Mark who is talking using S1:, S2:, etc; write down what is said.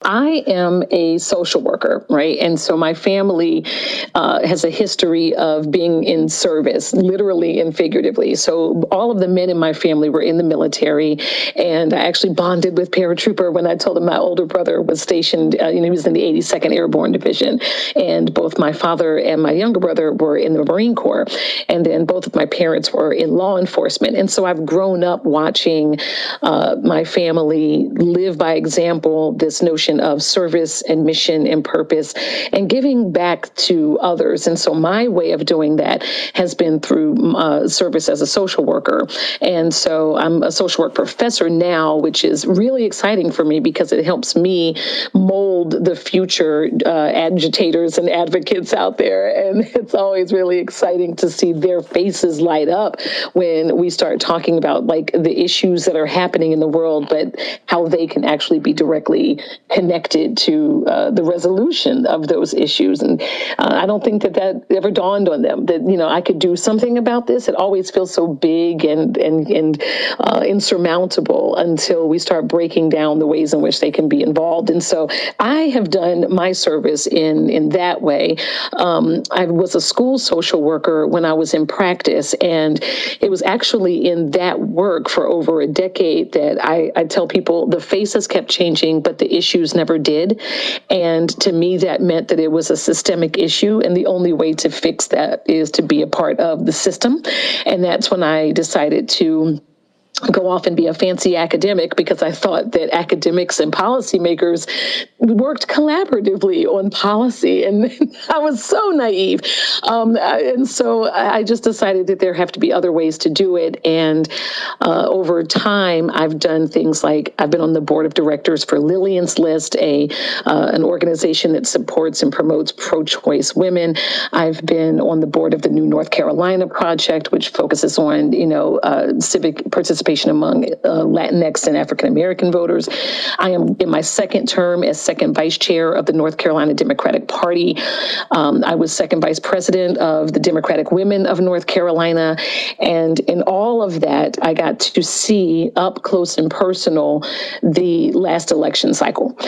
S1: I am a social worker, right? And so my family has a history of being in service, literally and figuratively. So all of the men in my family were in the military, and I actually bonded with paratrooper when I told him my older brother was stationed, he was in the 82nd Airborne Division, and both my father and my younger brother were in the Marine Corps, and then both of my parents were in law enforcement. And so I've grown up watching my family live by example this notion of service and mission and purpose and giving back to others. And so my way of doing that has been through service as a social worker. And so I'm a social work professor now, which is really exciting for me because it helps me mold the future agitators and advocates out there. And it's always really exciting to see their faces light up when we start talking about like the issues that are happening in the world, but how they can actually be directly connected to the resolution of those issues. And I don't think that ever dawned on them that, I could do something about this. It always feels so big and insurmountable until we start breaking down the ways in which they can be involved. And so I have done my service in that way. I was a school social worker when I was in practice, and it was actually in that work for over a decade that I tell people the faces kept changing, but the issues never did. And to me, that meant that it was a systemic issue, and the only way to fix that is to be a part of the system. And that's when I decided to go off and be a fancy academic, because I thought that academics and policymakers worked collaboratively on policy. And I was so naive. And so I just decided that there have to be other ways to do it. And over time, I've done things like I've been on the board of directors for Lillian's List, an organization that supports and promotes pro-choice women. I've been on the board of the New North Carolina Project, which focuses on, civic participation among Latinx and African-American voters. I am in my second term as second vice chair of the North Carolina Democratic Party. I was second vice president of the Democratic Women of North Carolina. And in all of that, I got to see up close and personal the last election cycle.